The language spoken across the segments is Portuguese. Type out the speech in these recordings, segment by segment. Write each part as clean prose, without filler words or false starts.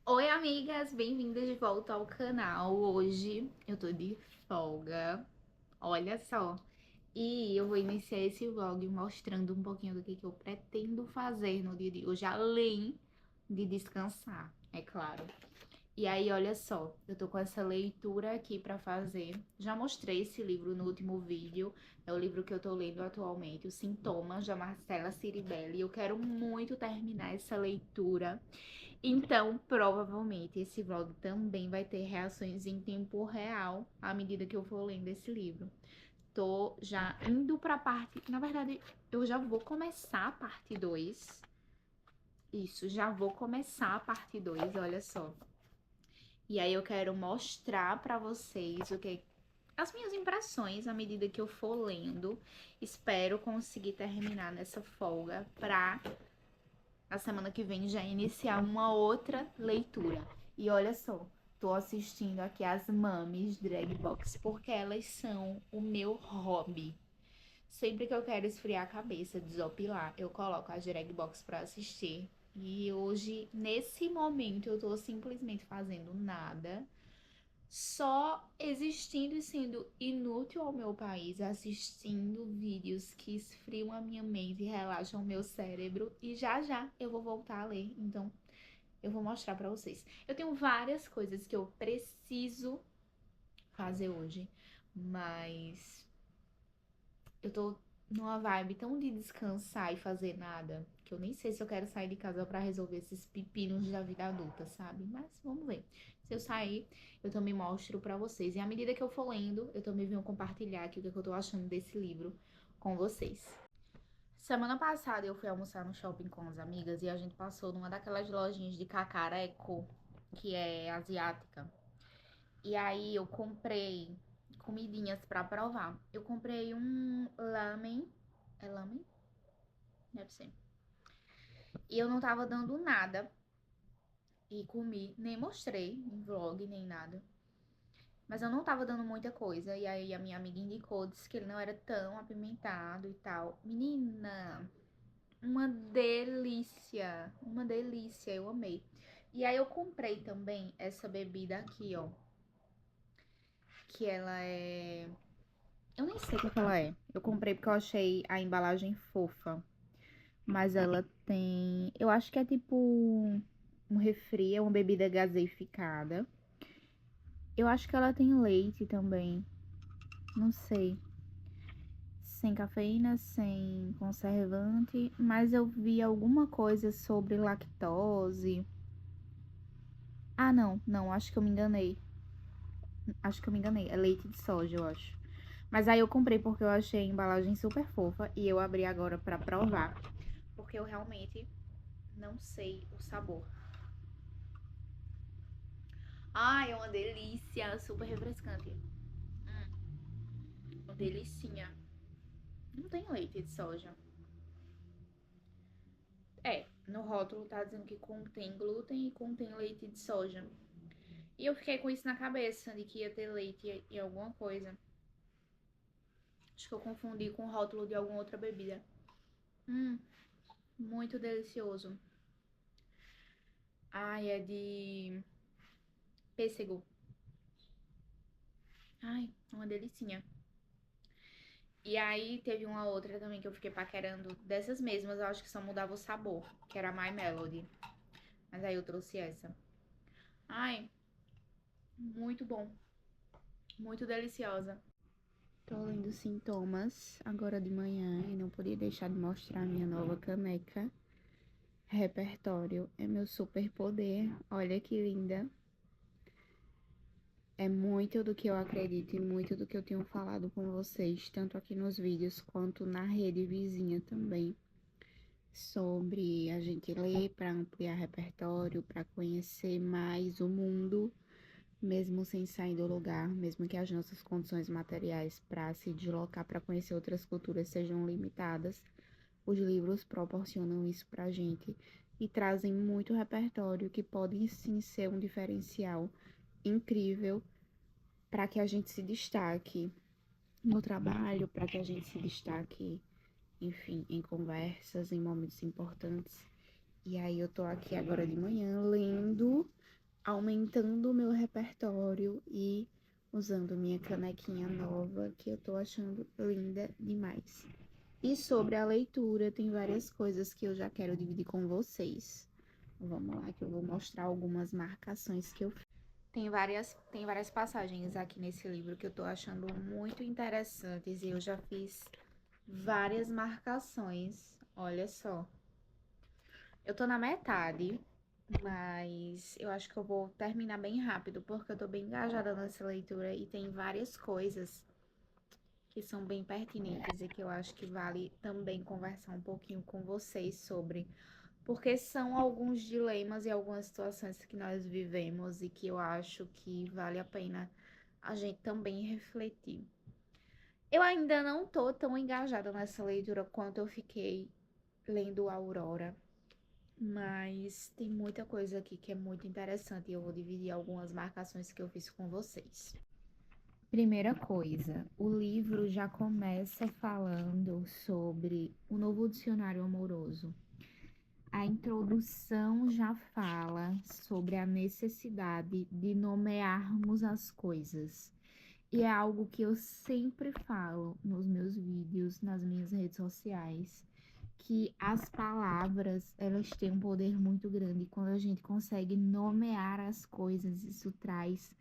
Oi, amigas, bem-vindas de volta ao canal. Hoje eu tô de folga, olha só. E eu vou iniciar esse vlog mostrando um pouquinho do que eu pretendo fazer no dia de hoje, além de descansar, é claro. E aí, olha só, eu tô com essa leitura aqui pra fazer. Já mostrei esse livro no último vídeo, é o livro que eu tô lendo atualmente, Os Sintomas, da Marcela Ciribelli. Eu quero muito terminar essa leitura. Então, provavelmente, esse vlog também vai ter reações em tempo real à medida que eu for lendo esse livro. Tô já indo pra parte... Na verdade, eu já vou começar a parte 2. Isso, já vou começar a parte 2, olha só. E aí eu quero mostrar pra vocês as minhas impressões à medida que eu for lendo. Espero conseguir terminar nessa folga pra na semana que vem já iniciar uma outra leitura. E olha só, tô assistindo aqui as Mamis Drag Box porque elas são o meu hobby. Sempre que eu quero esfriar a cabeça, desopilar, eu coloco as Drag Box pra assistir. E hoje, nesse momento, eu tô simplesmente fazendo nada, só existindo e sendo inútil ao meu país, assistindo vídeos que esfriam a minha mente e relaxam o meu cérebro. E já já eu vou voltar a ler, então eu vou mostrar pra vocês. Eu tenho várias coisas que eu preciso fazer hoje, mas eu tô numa vibe tão de descansar e fazer nada, que eu nem sei se eu quero sair de casa pra resolver esses pepinos da vida adulta, sabe? Mas vamos ver. Se eu sair, eu também mostro pra vocês. E à medida que eu for lendo, eu também venho compartilhar aqui o que eu tô achando desse livro com vocês. Semana passada eu fui almoçar no shopping com as amigas e a gente passou numa daquelas lojinhas de cacareco, que é asiática. E aí eu comprei comidinhas pra provar. Eu comprei um lamen. É lamen? Deve ser. E eu não tava dando nada. E comi, nem mostrei em vlog, nem nada. Mas eu não tava dando muita coisa. E aí a minha amiga indicou, disse que ele não era tão apimentado e tal. Menina, uma delícia. Uma delícia, eu amei. E aí eu comprei também essa bebida aqui, ó. Que ela é... Eu nem sei o que ela é. Eu comprei porque eu achei a embalagem fofa. Mas ela tem... Eu acho que é tipo um refri, é uma bebida gaseificada. Eu acho que ela tem leite também. Não sei. Sem cafeína, sem conservante. Mas eu vi alguma coisa sobre lactose. Ah, não. Não, acho que eu me enganei. Acho que eu me enganei. É leite de soja, eu acho. Mas aí eu comprei porque eu achei a embalagem super fofa. E eu abri agora pra provar. Porque eu realmente não sei o sabor. Ai, é uma delícia. Super refrescante. Uma delicinha. Não tem leite de soja. É, no rótulo tá dizendo que contém glúten e contém leite de soja. E eu fiquei com isso na cabeça, de que ia ter leite em alguma coisa. Acho que eu confundi com o rótulo de alguma outra bebida. Muito delicioso. Ai, é de pêssego. Ai, uma delicinha. E aí teve uma outra também que eu fiquei paquerando dessas mesmas, eu acho que só mudava o sabor, que era My Melody. Mas aí eu trouxe essa. Ai, muito bom. Muito deliciosa. Tô lendo Sintomas agora de manhã e não podia deixar de mostrar minha nova caneca. Repertório é meu superpoder. Olha que linda. É muito do que eu acredito e muito do que eu tenho falado com vocês, tanto aqui nos vídeos quanto na rede vizinha também, sobre a gente ler para ampliar repertório, para conhecer mais o mundo, mesmo sem sair do lugar, mesmo que as nossas condições materiais para se deslocar para conhecer outras culturas sejam limitadas. Os livros proporcionam isso pra gente e trazem muito repertório que pode sim ser um diferencial incrível para que a gente se destaque no trabalho, para que a gente se destaque enfim, em conversas, em momentos importantes. E aí eu tô aqui agora de manhã lendo, aumentando o meu repertório e usando minha canequinha nova, que eu tô achando linda demais. E sobre a leitura, tem várias coisas que eu já quero dividir com vocês. Vamos lá, que eu vou mostrar algumas marcações que eu fiz. Tem várias passagens aqui nesse livro que eu tô achando muito interessantes e eu já fiz várias marcações. Olha só. Eu tô na metade, mas eu acho que eu vou terminar bem rápido, porque eu tô bem engajada nessa leitura e tem várias coisas que são bem pertinentes e que eu acho que vale também conversar um pouquinho com vocês sobre, porque são alguns dilemas e algumas situações que nós vivemos e que eu acho que vale a pena a gente também refletir. Eu ainda não tô tão engajada nessa leitura quanto eu fiquei lendo Aurora, mas tem muita coisa aqui que é muito interessante e eu vou dividir algumas marcações que eu fiz com vocês. Primeira coisa, o livro já começa falando sobre o novo dicionário amoroso. A introdução já fala sobre a necessidade de nomearmos as coisas. E é algo que eu sempre falo nos meus vídeos, nas minhas redes sociais, que as palavras, elas têm um poder muito grande. Quando a gente consegue nomear as coisas, isso traz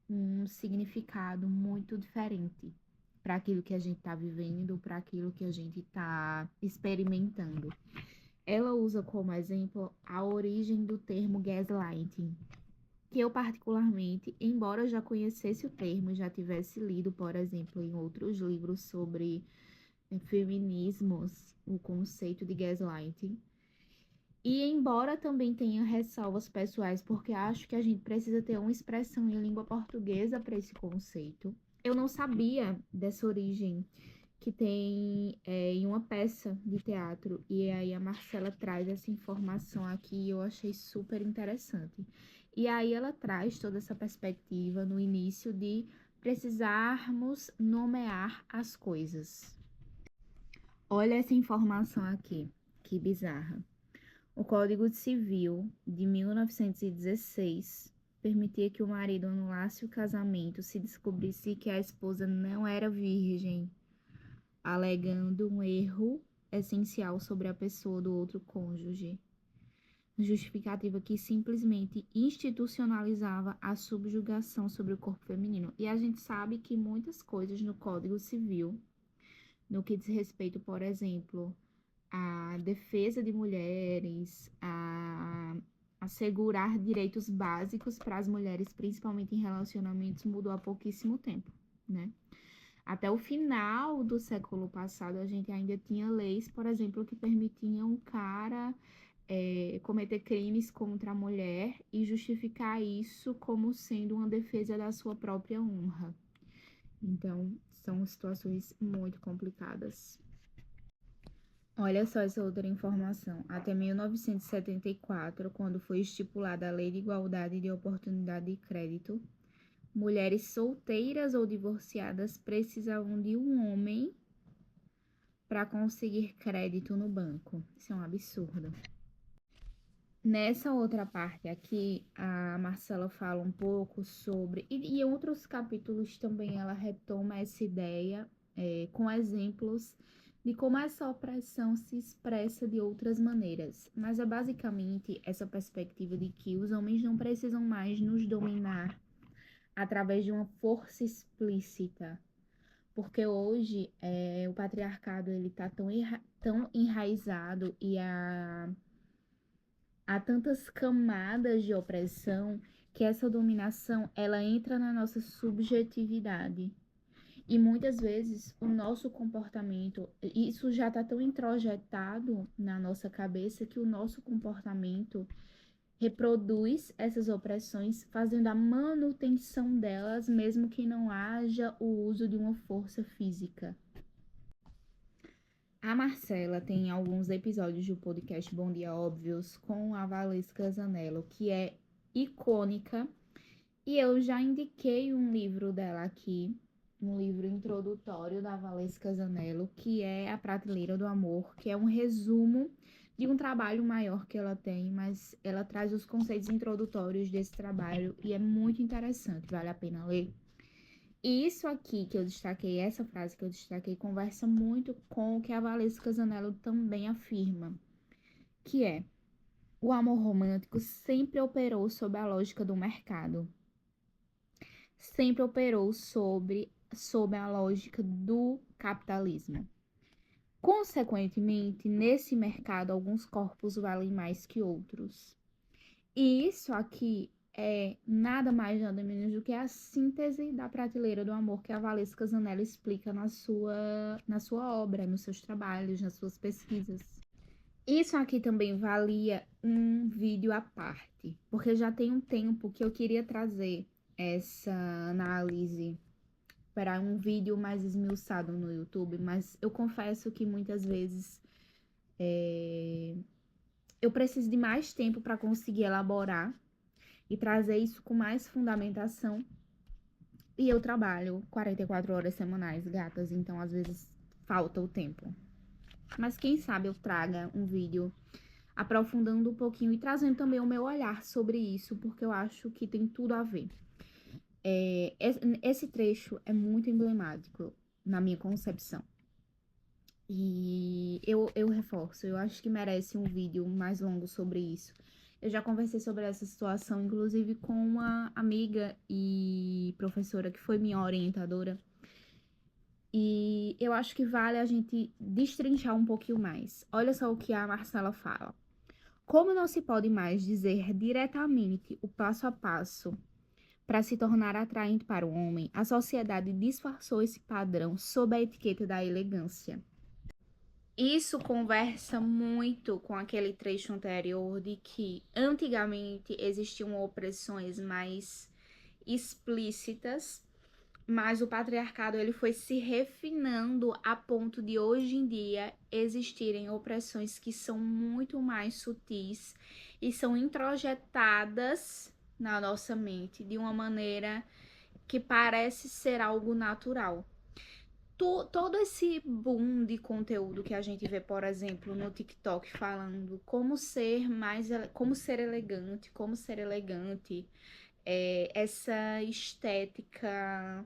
um significado muito diferente para aquilo que a gente está vivendo, para aquilo que a gente está experimentando. Ela usa como exemplo a origem do termo gaslighting, que eu particularmente, embora já conhecesse o termo, já tivesse lido, por exemplo, em outros livros sobre feminismos, o conceito de gaslighting, e embora também tenha ressalvas pessoais, porque acho que a gente precisa ter uma expressão em língua portuguesa para esse conceito, eu não sabia dessa origem que tem em uma peça de teatro, e aí a Marcela traz essa informação aqui e eu achei super interessante. E aí ela traz toda essa perspectiva no início de precisarmos nomear as coisas. Olha essa informação aqui, que bizarra. O Código Civil de 1916 permitia que o marido anulasse o casamento se descobrisse que a esposa não era virgem, alegando um erro essencial sobre a pessoa do outro cônjuge. Justificativa que simplesmente institucionalizava a subjugação sobre o corpo feminino. E a gente sabe que muitas coisas no Código Civil, no que diz respeito, por exemplo, à defesa de mulheres, a assegurar direitos básicos para as mulheres, principalmente em relacionamentos, mudou há pouquíssimo tempo, né? Até o final do século passado, a gente ainda tinha leis, por exemplo, que permitiam o cara cometer crimes contra a mulher e justificar isso como sendo uma defesa da sua própria honra. Então, são situações muito complicadas. Olha só essa outra informação. Até 1974, quando foi estipulada a Lei de Igualdade de Oportunidade de Crédito, mulheres solteiras ou divorciadas precisavam de um homem para conseguir crédito no banco. Isso é um absurdo. Nessa outra parte aqui, a Marcela fala um pouco sobre, e em outros capítulos também ela retoma essa ideia com exemplos de como essa opressão se expressa de outras maneiras. Mas é basicamente essa perspectiva de que os homens não precisam mais nos dominar através de uma força explícita, porque hoje o patriarcado ele tá tão enraizado e há tantas camadas de opressão que essa dominação ela entra na nossa subjetividade. E muitas vezes o nosso comportamento, isso já está tão introjetado na nossa cabeça que o nosso comportamento reproduz essas opressões, fazendo a manutenção delas, mesmo que não haja o uso de uma força física. A Marcela tem alguns episódios do podcast Bom Dia Óbvios com a Valesca Zanello, que é icônica, e eu já indiquei um livro dela aqui, um livro introdutório da Valesca Zanello, que é A Prateleira do Amor, que é um resumo de um trabalho maior que ela tem, mas ela traz os conceitos introdutórios desse trabalho e é muito interessante, vale a pena ler. E isso aqui que eu destaquei, essa frase que eu destaquei, conversa muito com o que a Valesca Zanello também afirma, que é: o amor romântico sempre operou sob a lógica do mercado, sempre operou sob a lógica do capitalismo. Consequentemente, nesse mercado, alguns corpos valem mais que outros. E isso aqui é nada mais, nada menos do que a síntese da prateleira do amor que a Valesca Zanello explica na sua obra, nos seus trabalhos, nas suas pesquisas. Isso aqui também valia um vídeo à parte, porque já tem um tempo que eu queria trazer essa análise para um vídeo mais esmiuçado no YouTube, mas eu confesso que muitas vezes eu preciso de mais tempo para conseguir elaborar e trazer isso com mais fundamentação. E eu trabalho 44 horas semanais, gatas, então às vezes falta o tempo. Mas quem sabe eu traga um vídeo aprofundando um pouquinho e trazendo também o meu olhar sobre isso, porque eu acho que tem tudo a ver. Esse trecho é muito emblemático na minha concepção. E eu reforço, eu acho que merece um vídeo mais longo sobre isso. Eu já conversei sobre essa situação, inclusive com uma amiga e professora que foi minha orientadora. E eu acho que vale a gente destrinchar um pouquinho mais. Olha só o que a Marcela fala. Como não se pode mais dizer diretamente o passo a passo para se tornar atraente para o homem, a sociedade disfarçou esse padrão sob a etiqueta da elegância. Isso conversa muito com aquele trecho anterior de que antigamente existiam opressões mais explícitas, mas o patriarcado ele foi se refinando a ponto de hoje em dia existirem opressões que são muito mais sutis e são introjetadas na nossa mente de uma maneira que parece ser algo natural. Todo esse boom de conteúdo que a gente vê, por exemplo, no TikTok falando como ser elegante, essa estética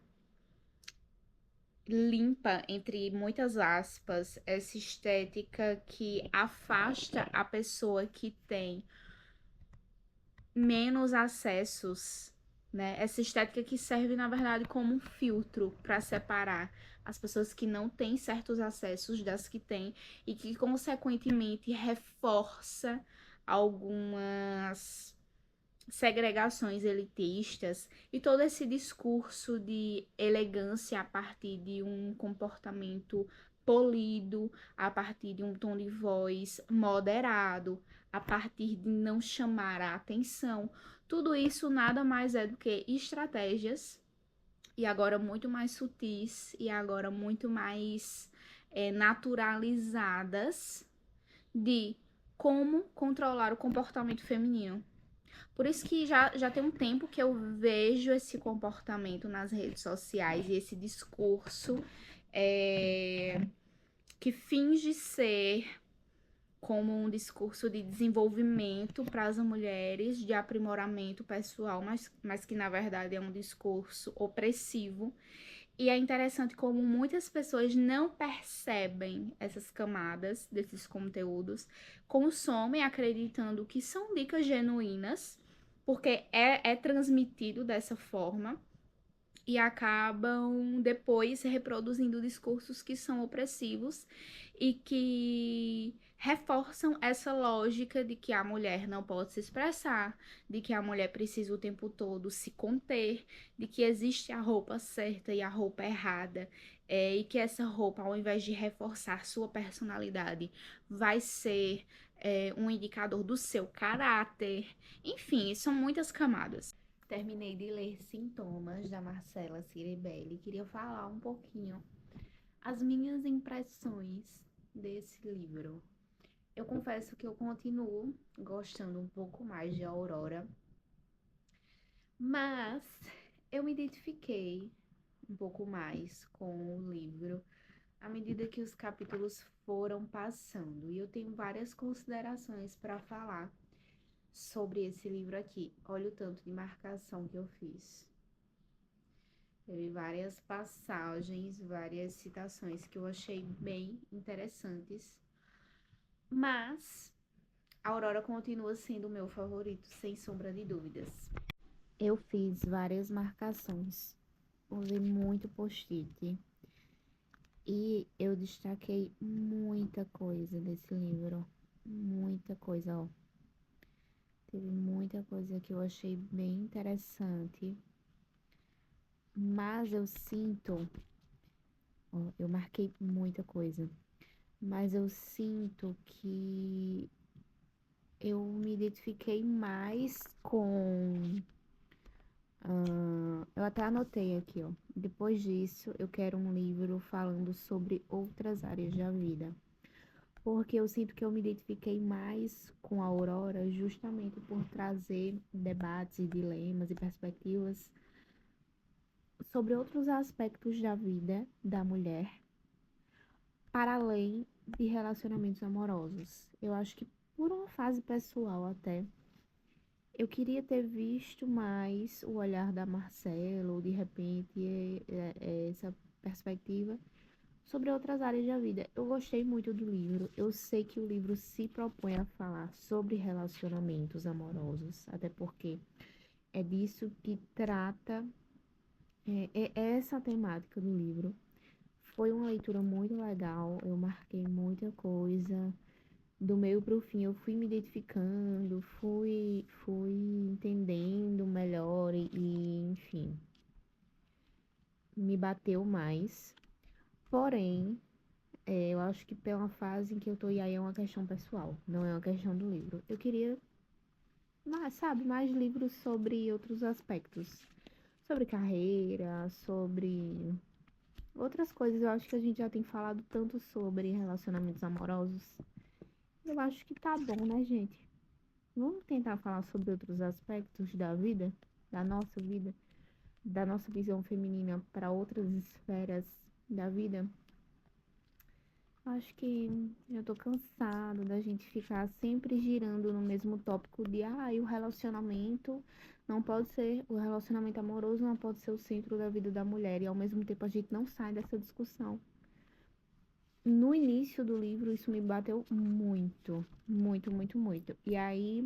limpa, entre muitas aspas, essa estética que afasta a pessoa que tem menos acessos, né? Essa estética que serve, na verdade, como um filtro para separar as pessoas que não têm certos acessos das que têm e que, consequentemente, reforça algumas segregações elitistas e todo esse discurso de elegância a partir de um comportamento polido, a partir de um tom de voz moderado, a partir de não chamar a atenção. Tudo isso nada mais é do que estratégias e agora muito mais sutis e agora muito mais naturalizadas de como controlar o comportamento feminino. Por isso que já tem um tempo que eu vejo esse comportamento nas redes sociais e esse discurso que finge ser como um discurso de desenvolvimento para as mulheres, de aprimoramento pessoal, mas que na verdade é um discurso opressivo. E é interessante como muitas pessoas não percebem essas camadas desses conteúdos, consomem acreditando que são dicas genuínas, porque é transmitido dessa forma, e acabam depois reproduzindo discursos que são opressivos e que reforçam essa lógica de que a mulher não pode se expressar, de que a mulher precisa o tempo todo se conter, de que existe a roupa certa e a roupa errada, e que essa roupa, ao invés de reforçar sua personalidade, vai ser um indicador do seu caráter. Enfim, são muitas camadas. Terminei de ler Sintomas, da Marcela Ciribelli. Queria falar um pouquinho as minhas impressões desse livro. Eu confesso que eu continuo gostando um pouco mais de Aurora, mas eu me identifiquei um pouco mais com o livro à medida que os capítulos foram passando. E eu tenho várias considerações para falar sobre esse livro aqui. Olha o tanto de marcação que eu fiz. Teve várias passagens, várias citações que eu achei bem interessantes. Mas a Aurora continua sendo o meu favorito, sem sombra de dúvidas. Eu fiz várias marcações, usei muito post-it e eu destaquei muita coisa desse livro. Muita coisa, ó. Teve muita coisa que eu achei bem interessante. Mas eu sinto, ó, eu marquei muita coisa. Mas eu sinto que eu me identifiquei mais com. Eu até anotei aqui, ó. Depois disso, eu quero um livro falando sobre outras áreas da vida. Porque eu sinto que eu me identifiquei mais com a Aurora justamente por trazer debates, dilemas e perspectivas sobre outros aspectos da vida da mulher, para além de relacionamentos amorosos. Eu acho que por uma fase pessoal até, eu queria ter visto mais o olhar da Marcela, ou de repente essa perspectiva sobre outras áreas da vida. Eu gostei muito do livro. Eu sei que o livro se propõe a falar sobre relacionamentos amorosos, até porque é disso que trata essa temática do livro. Foi uma leitura muito legal, eu marquei muita coisa. Do meio para o fim, eu fui me identificando, fui entendendo melhor enfim, me bateu mais. Porém, eu acho que pela fase em que eu tô, e aí é uma questão pessoal, não é uma questão do livro. Eu queria, sabe, mais livros sobre outros aspectos. Sobre carreira, sobre outras coisas. Eu acho que a gente já tem falado tanto sobre relacionamentos amorosos. Eu acho que tá bom, né, gente? Vamos tentar falar sobre outros aspectos da vida, da nossa visão feminina para outras esferas da vida. Acho que eu tô cansado da gente ficar sempre girando no mesmo tópico de o relacionamento não pode ser, o relacionamento amoroso não pode ser o centro da vida da mulher, e ao mesmo tempo a gente não sai dessa discussão. No início do livro isso me bateu muito, muito, muito, muito. E aí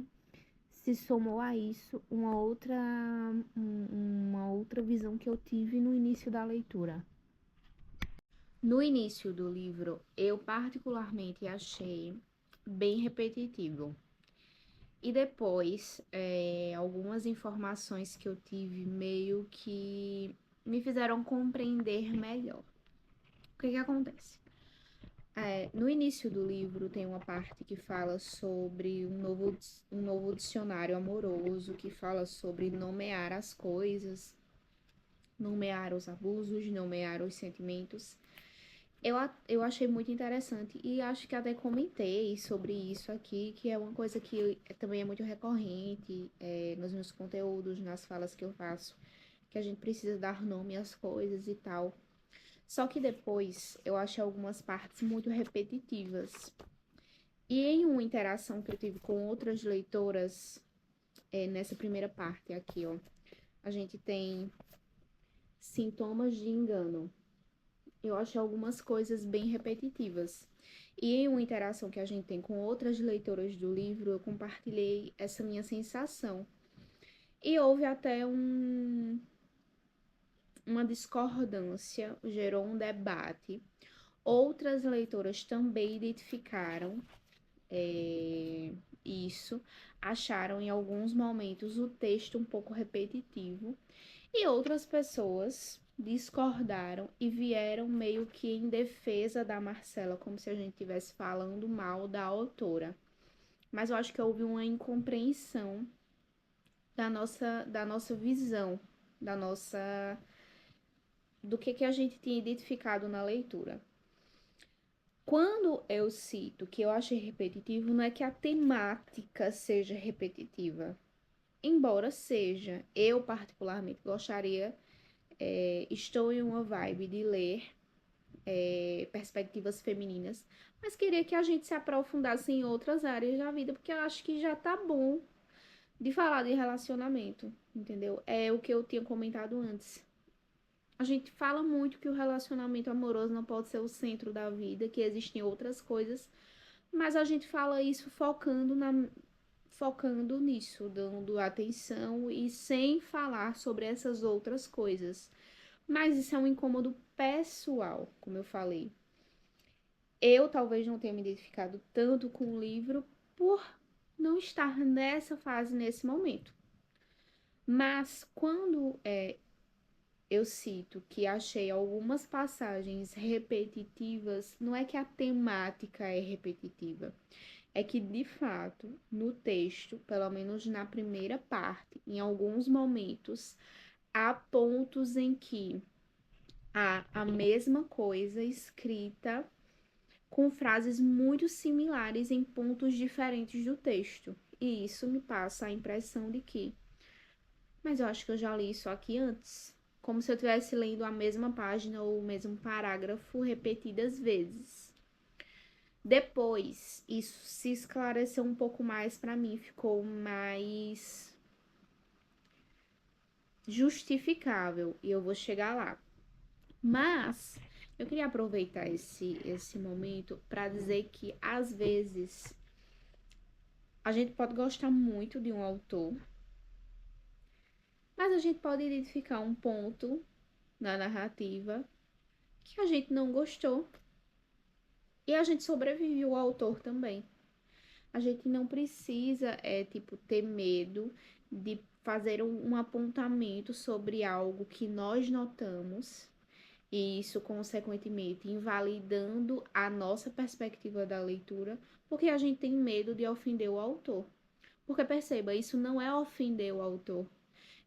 se somou a isso uma outra visão que eu tive no início da leitura. No início do livro, eu particularmente achei bem repetitivo. E depois, algumas informações que eu tive meio que me fizeram compreender melhor. O que acontece? No início do livro tem uma parte que fala sobre um novo dicionário amoroso, que fala sobre nomear as coisas, nomear os abusos, nomear os sentimentos. Eu achei muito interessante e acho que até comentei sobre isso aqui, que é uma coisa que também é muito recorrente nos meus conteúdos, nas falas que eu faço, que a gente precisa dar nome às coisas e tal. Só que depois eu achei algumas partes muito repetitivas. E em uma interação que eu tive com outras leitoras, nessa primeira parte aqui, ó, a gente tem sintomas de engano. Eu achei algumas coisas bem repetitivas. E em uma interação que a gente tem com outras leitoras do livro, eu compartilhei essa minha sensação. E houve até uma discordância, gerou um debate. Outras leitoras também identificaram isso, acharam em alguns momentos o texto um pouco repetitivo, e outras pessoas discordaram e vieram meio que em defesa da Marcela, como se a gente estivesse falando mal da autora. Mas eu acho que houve uma incompreensão da nossa visão, do que a gente tinha identificado na leitura. Quando eu cito que eu achei repetitivo, não é que a temática seja repetitiva. Embora seja, eu particularmente gostaria estou em uma vibe de ler perspectivas femininas, mas queria que a gente se aprofundasse em outras áreas da vida, porque eu acho que já tá bom de falar de relacionamento, entendeu? É o que eu tinha comentado antes. A gente fala muito que o relacionamento amoroso não pode ser o centro da vida, que existem outras coisas, mas a gente fala isso focando nisso, dando atenção e sem falar sobre essas outras coisas. Mas isso é um incômodo pessoal, como eu falei. Eu talvez não tenha me identificado tanto com o livro por não estar nessa fase nesse momento. Mas quando eu cito que achei algumas passagens repetitivas, não é que a temática é repetitiva, é que de fato no texto, pelo menos na primeira parte, em alguns momentos, há pontos em que há a mesma coisa escrita com frases muito similares em pontos diferentes do texto. E isso me passa a impressão de que, mas eu acho que eu já li isso aqui antes, como se eu estivesse lendo a mesma página ou o mesmo parágrafo repetidas vezes. Depois, isso se esclareceu um pouco mais para mim, ficou mais justificável e eu vou chegar lá. Mas eu queria aproveitar esse momento para dizer que às vezes a gente pode gostar muito de um autor, mas a gente pode identificar um ponto na narrativa que a gente não gostou e a gente sobrevive ao autor também. A gente não precisa, ter medo de fazer um apontamento sobre algo que nós notamos e isso, consequentemente, invalidando a nossa perspectiva da leitura, porque a gente tem medo de ofender o autor. Porque perceba, isso não é ofender o autor.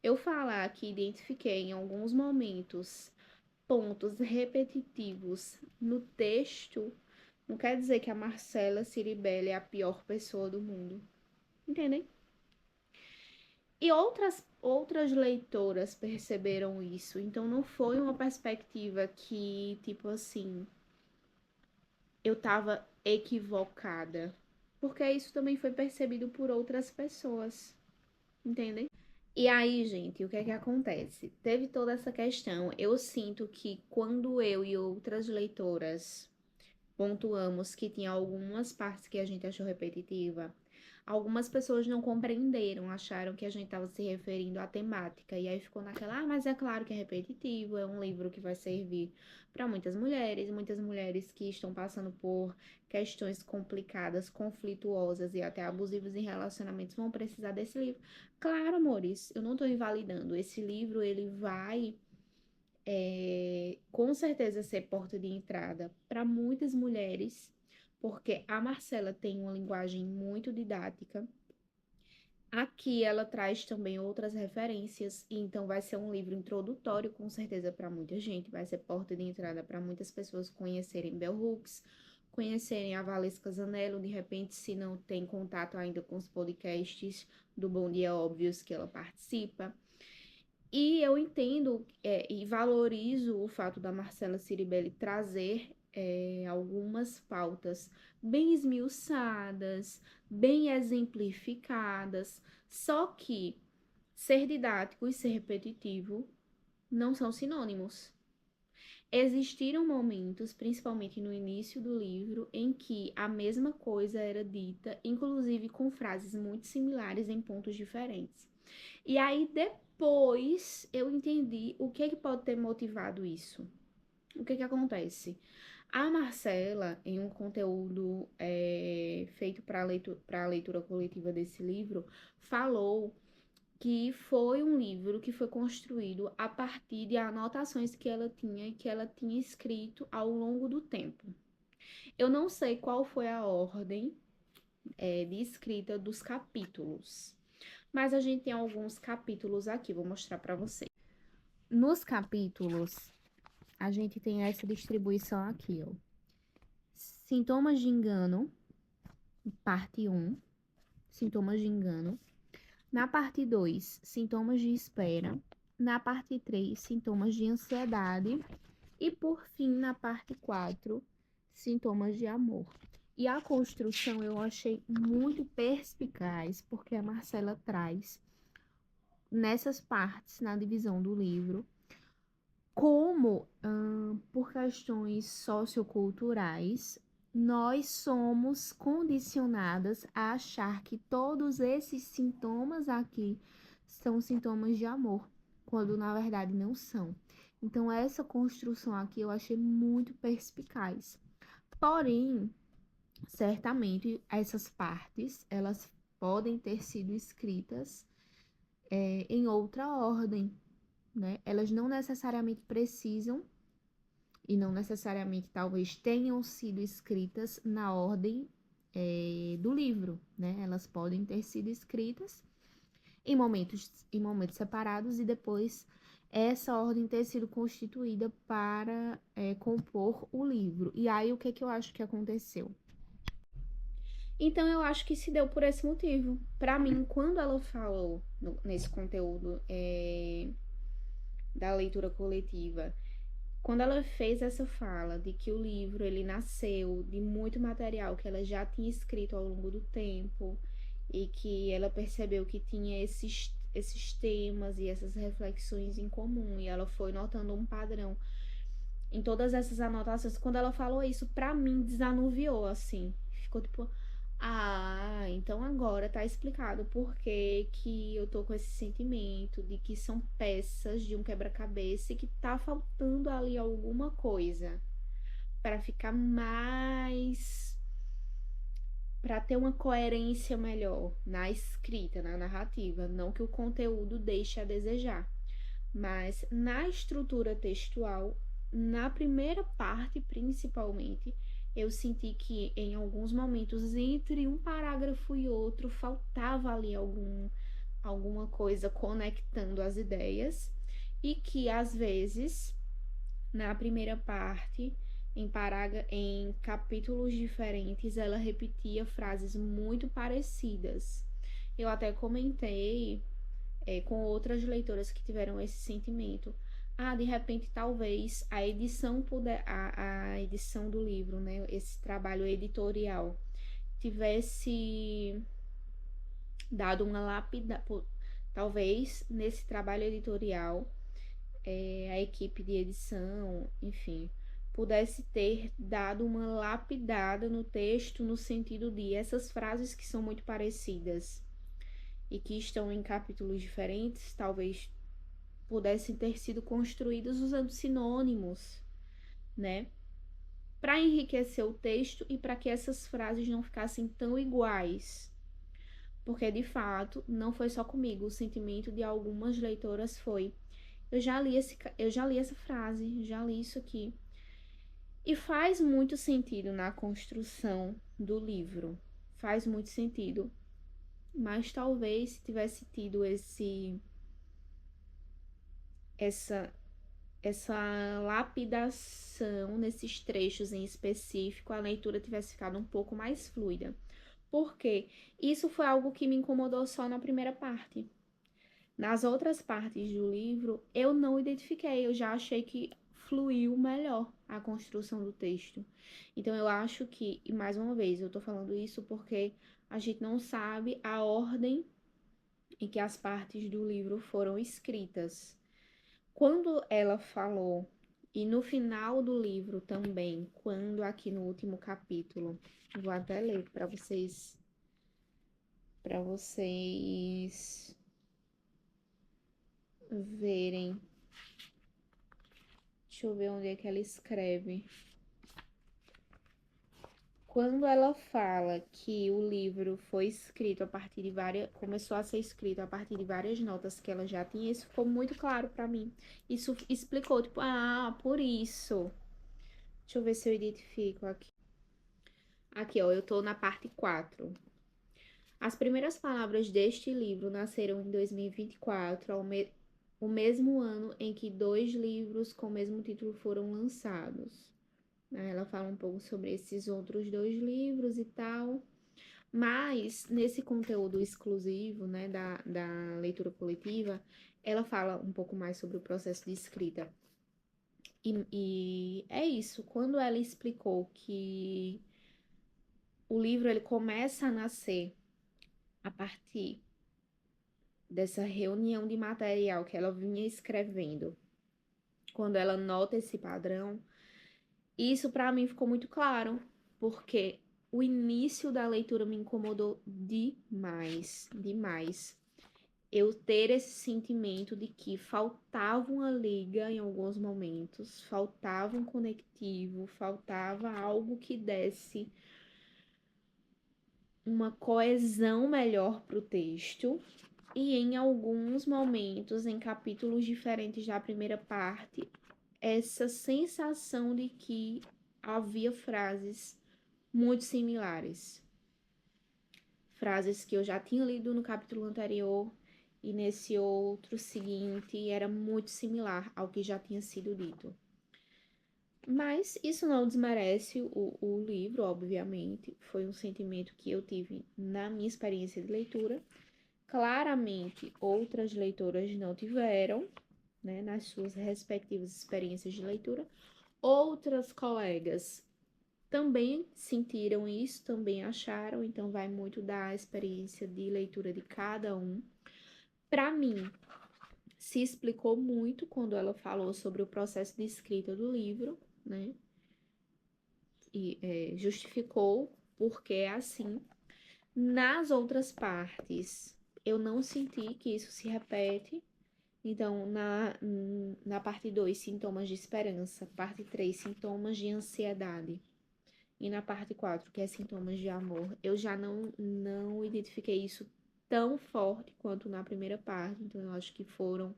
Eu falar que identifiquei em alguns momentos pontos repetitivos no texto, não quer dizer que a Marcela Ciribelli é a pior pessoa do mundo. Entendem? E outras leitoras perceberam isso. Então não foi uma perspectiva que, tipo assim, eu tava equivocada. Porque isso também foi percebido por outras pessoas. Entendem? E aí, gente, o que é que acontece? Teve toda essa questão. Eu sinto que quando eu e outras leitoras pontuamos que tinha algumas partes que a gente achou repetitiva, algumas pessoas não compreenderam, acharam que a gente estava se referindo à temática. E aí ficou naquela, mas é claro que é repetitivo, é um livro que vai servir para muitas mulheres que estão passando por questões complicadas, conflituosas e até abusivas em relacionamentos vão precisar desse livro. Claro, amores, eu não estou invalidando. Esse livro, ele vai com certeza ser porta de entrada para muitas mulheres, porque a Marcela tem uma linguagem muito didática. Aqui ela traz também outras referências, e então vai ser um livro introdutório, com certeza, para muita gente, vai ser porta de entrada para muitas pessoas conhecerem Bell Hooks, conhecerem a Valesca Zanello, de repente, se não tem contato ainda com os podcasts do Bom Dia Óbvios que ela participa. E eu entendo e valorizo o fato da Marcela Ciribelli trazer algumas pautas bem esmiuçadas, bem exemplificadas, só que ser didático e ser repetitivo não são sinônimos. Existiram momentos, principalmente no início do livro, em que a mesma coisa era dita, inclusive com frases muito similares em pontos diferentes. E aí depois eu entendi o que pode ter motivado isso. O que acontece? A Marcela, em um conteúdo feito para a leitura coletiva desse livro, falou que foi um livro que foi construído a partir de anotações que ela tinha e que ela tinha escrito ao longo do tempo. Eu não sei qual foi a ordem de escrita dos capítulos, mas a gente tem alguns capítulos aqui, vou mostrar para vocês. Nos capítulos, a gente tem essa distribuição aqui, ó. Sintomas de engano, parte 1, sintomas de engano. Na parte 2, sintomas de espera. Na parte 3, sintomas de ansiedade. E, por fim, na parte 4, sintomas de amor. E a construção eu achei muito perspicaz, porque a Marcela traz nessas partes, na divisão do livro, como, por questões socioculturais, nós somos condicionadas a achar que todos esses sintomas aqui são sintomas de amor, quando na verdade não são. Então, essa construção aqui eu achei muito perspicaz. Porém, certamente essas partes, elas podem ter sido escritas em outra ordem, né? Elas não necessariamente precisam e não necessariamente talvez tenham sido escritas na ordem do livro, né? Elas podem ter sido escritas em momentos separados e depois essa ordem ter sido constituída para compor o livro. E aí, o que eu acho que aconteceu? Então, eu acho que se deu por esse motivo. Para mim, quando ela falou nesse conteúdo da leitura coletiva, quando ela fez essa fala de que o livro ele nasceu de muito material que ela já tinha escrito ao longo do tempo e que ela percebeu que tinha esses temas e essas reflexões em comum, e ela foi notando um padrão em todas essas anotações. Quando ela falou isso, pra mim desanuviou assim. Ficou tipo, ah, então agora tá explicado por que eu tô com esse sentimento de que são peças de um quebra-cabeça e que tá faltando ali alguma coisa para ficar mais, para ter uma coerência melhor na escrita, na narrativa, não que o conteúdo deixe a desejar, mas na estrutura textual, na primeira parte principalmente, eu senti que em alguns momentos, entre um parágrafo e outro, faltava ali alguma coisa conectando as ideias, e que às vezes, na primeira parte, em capítulos diferentes, ela repetia frases muito parecidas. Eu até comentei com outras leitoras que tiveram esse sentimento. Ah, de repente, talvez a edição a edição do livro, né, esse trabalho editorial, tivesse dado uma lapida, talvez nesse trabalho editorial, a equipe de edição, enfim, pudesse ter dado uma lapidada no texto no sentido de essas frases que são muito parecidas e que estão em capítulos diferentes, talvez pudessem ter sido construídas usando sinônimos, né? Para enriquecer o texto e para que essas frases não ficassem tão iguais. Porque, de fato, não foi só comigo. O sentimento de algumas leitoras foi: eu já li essa frase, já li isso aqui. E faz muito sentido na construção do livro. Faz muito sentido. Mas talvez se tivesse tido essa lapidação nesses trechos em específico, a leitura tivesse ficado um pouco mais fluida. Por quê? Isso foi algo que me incomodou só na primeira parte. Nas outras partes do livro, eu não identifiquei, eu já achei que fluiu melhor a construção do texto. Então, eu acho que, e mais uma vez, eu tô falando isso porque a gente não sabe a ordem em que as partes do livro foram escritas. Quando ela falou, e no final do livro também, quando aqui no último capítulo, vou até ler para vocês verem. Deixa eu ver onde é que ela escreve. Quando ela fala que o livro foi escrito a partir de começou a ser escrito a partir de várias notas que ela já tinha, isso ficou muito claro para mim. Isso explicou, tipo, ah, por isso. Deixa eu ver se eu identifico aqui. Aqui, ó, eu tô na parte 4. As primeiras palavras deste livro nasceram em 2024, o mesmo ano em que 2 livros com o mesmo título foram lançados. Ela fala um pouco sobre esses outros 2 livros e tal. Mas, nesse conteúdo exclusivo, né, da leitura coletiva, ela fala um pouco mais sobre o processo de escrita. E é isso, quando ela explicou que o livro ele começa a nascer a partir dessa reunião de material que ela vinha escrevendo, quando ela nota esse padrão, isso para mim ficou muito claro, porque o início da leitura me incomodou demais, demais. Eu ter esse sentimento de que faltava uma liga em alguns momentos, faltava um conectivo, faltava algo que desse uma coesão melhor para o texto. E em alguns momentos, em capítulos diferentes da primeira parte, essa sensação de que havia frases muito similares. Frases que eu já tinha lido no capítulo anterior e nesse outro seguinte era muito similar ao que já tinha sido dito. Mas isso não desmerece o livro, obviamente. Foi um sentimento que eu tive na minha experiência de leitura. Claramente, outras leitoras não tiveram, né, nas suas respectivas experiências de leitura. Outras colegas também sentiram isso, também acharam, então vai muito da experiência de leitura de cada um. Para mim, se explicou muito quando ela falou sobre o processo de escrita do livro, né? E justificou porque é assim. Nas outras partes, eu não senti que isso se repete. Então, na parte 2, sintomas de esperança. Parte 3, sintomas de ansiedade. E na parte 4, que é sintomas de amor, eu já não identifiquei isso tão forte quanto na primeira parte. Então, eu acho que foram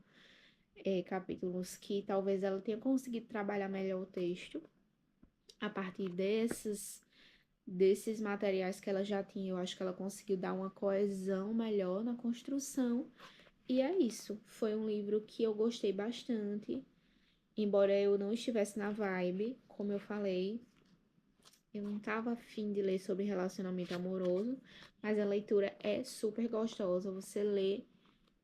capítulos que talvez ela tenha conseguido trabalhar melhor o texto. A partir desses materiais que ela já tinha, eu acho que ela conseguiu dar uma coesão melhor na construção. E é isso. Foi um livro que eu gostei bastante. Embora eu não estivesse na vibe, como eu falei, eu não tava afim de ler sobre relacionamento amoroso, mas a leitura é super gostosa. Você lê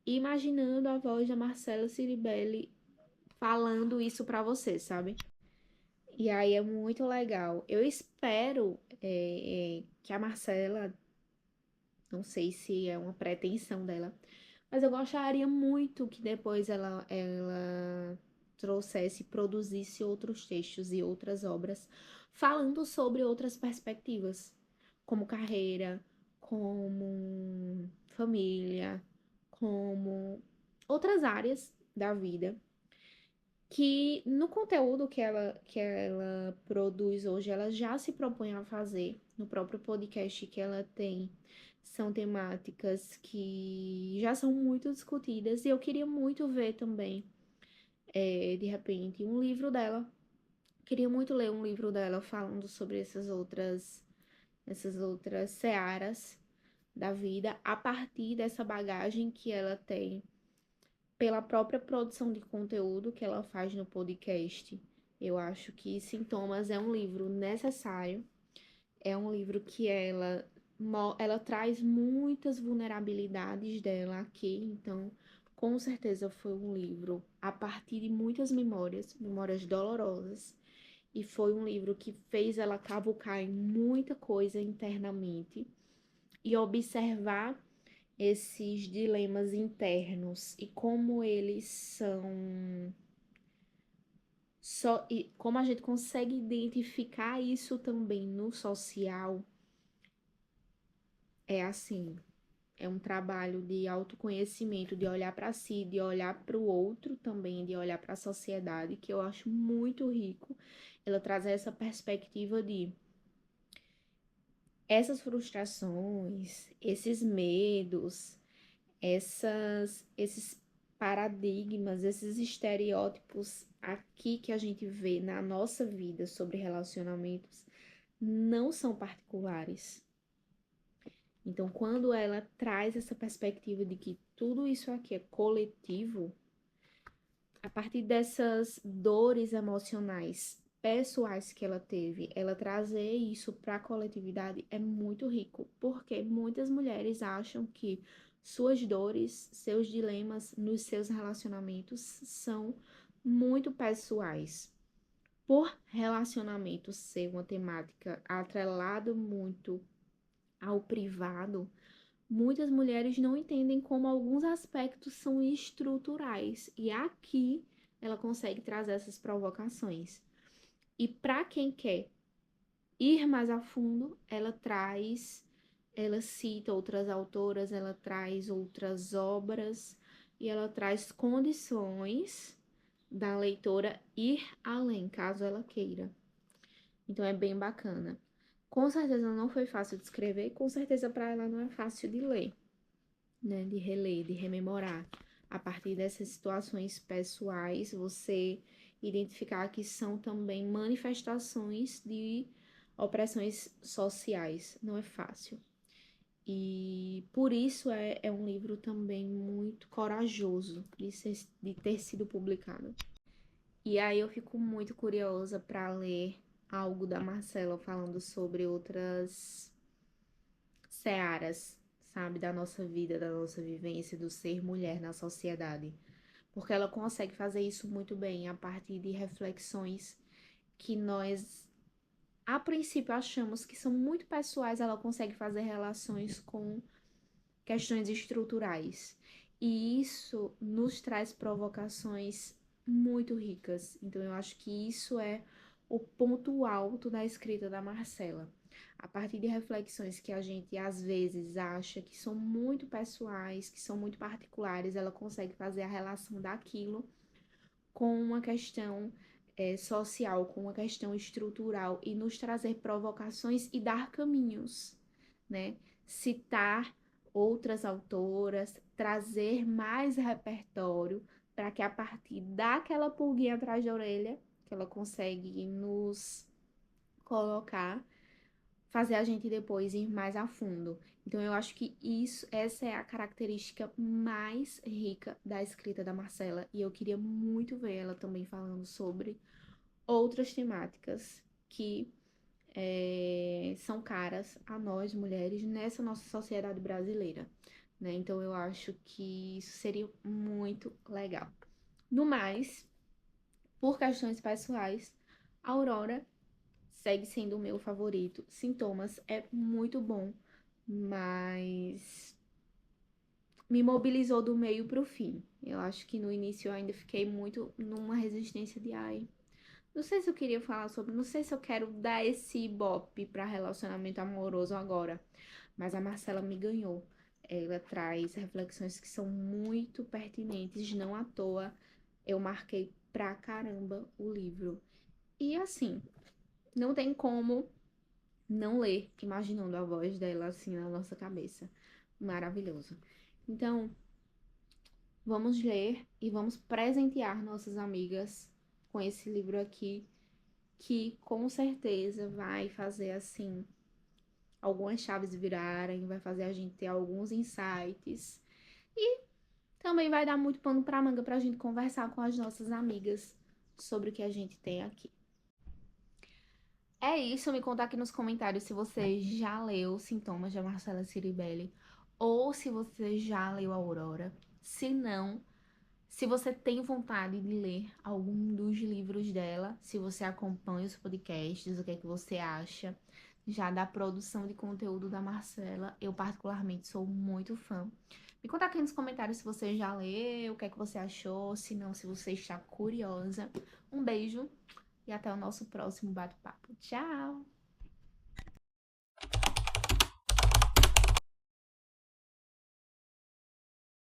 imaginando a voz da Marcela Ciribelli falando isso pra você, sabe? E aí é muito legal. Eu espero que a Marcela, não sei se é uma pretensão dela, mas eu gostaria muito que depois ela trouxesse, produzisse outros textos e outras obras falando sobre outras perspectivas, como carreira, como família, como outras áreas da vida, que no conteúdo que ela produz hoje, ela já se propõe a fazer no próprio podcast que ela tem. São temáticas que já são muito discutidas e eu queria muito ver também, de repente, um livro dela. Queria muito ler um livro dela falando sobre essas outras searas da vida a partir dessa bagagem que ela tem pela própria produção de conteúdo que ela faz no podcast. Eu acho que Sintomas é um livro necessário, é um livro que ela traz muitas vulnerabilidades dela aqui, então com certeza foi um livro a partir de muitas memórias, memórias dolorosas, e foi um livro que fez ela cavucar em muita coisa internamente e observar esses dilemas internos e como eles são só e como a gente consegue identificar isso também no social é assim, é um trabalho de autoconhecimento, de olhar para si, de olhar para o outro também, de olhar para a sociedade, que eu acho muito rico. Ela traz essa perspectiva de essas frustrações, esses medos, esses paradigmas, esses estereótipos aqui que a gente vê na nossa vida sobre relacionamentos não são particulares. Então, quando ela traz essa perspectiva de que tudo isso aqui é coletivo, a partir dessas dores emocionais pessoais que ela teve, ela trazer isso para a coletividade é muito rico, porque muitas mulheres acham que suas dores, seus dilemas nos seus relacionamentos são muito pessoais. Por relacionamento ser uma temática atrelada muito ao privado, muitas mulheres não entendem como alguns aspectos são estruturais. E aqui ela consegue trazer essas provocações. E para quem quer ir mais a fundo, ela cita outras autoras, ela traz outras obras e ela traz condições da leitora ir além, caso ela queira. Então é bem bacana. Com certeza não foi fácil de escrever, com certeza para ela não é fácil de ler, né? De reler, de rememorar. A partir dessas situações pessoais, você identificar que são também manifestações de opressões sociais. Não é fácil. E por isso é um livro também muito corajoso de ter sido publicado. E aí eu fico muito curiosa para ler algo da Marcela falando sobre outras searas, sabe, da nossa vida, da nossa vivência, do ser mulher na sociedade. Porque ela consegue fazer isso muito bem a partir de reflexões que nós, a princípio, achamos que são muito pessoais, ela consegue fazer relações com questões estruturais. E isso nos traz provocações muito ricas. Então, eu acho que isso é o ponto alto da escrita da Marcela. A partir de reflexões que a gente às vezes acha que são muito pessoais, que são muito particulares, ela consegue fazer a relação daquilo com uma questão social, com uma questão estrutural e nos trazer provocações e dar caminhos, né? Citar outras autoras, trazer mais repertório para que a partir daquela pulguinha atrás da orelha que ela consegue nos colocar, fazer a gente depois ir mais a fundo. Então eu acho que essa é a característica mais rica da escrita da Marcela e eu queria muito ver ela também falando sobre outras temáticas que são caras a nós mulheres nessa nossa sociedade brasileira, né? Então eu acho que isso seria muito legal. No mais, por questões pessoais, Aurora segue sendo o meu favorito. Sintomas é muito bom, mas me mobilizou do meio pro fim. Eu acho que no início eu ainda fiquei muito numa resistência de ai. Não sei se eu queria falar sobre, não sei se eu quero dar esse ibope para relacionamento amoroso agora, mas a Marcela me ganhou. Ela traz reflexões que são muito pertinentes, não à toa eu marquei pra caramba o livro. E assim, não tem como não ler imaginando a voz dela assim na nossa cabeça. Maravilhoso. Então, vamos ler e vamos presentear nossas amigas com esse livro aqui, que com certeza vai fazer assim algumas chaves virarem, vai fazer a gente ter alguns insights e também vai dar muito pano pra manga pra gente conversar com as nossas amigas sobre o que a gente tem aqui. É isso, me conta aqui nos comentários se você já leu Sintomas da Marcela Ciribelli ou se você já leu Aurora. Se não, se você tem vontade de ler algum dos livros dela, se você acompanha os podcasts, o que é que você acha já da produção de conteúdo da Marcela. Eu particularmente sou muito fã. Me conta aqui nos comentários se você já leu, o que é que você achou, se não, se você está curiosa. Um beijo e até o nosso próximo bate-papo. Tchau!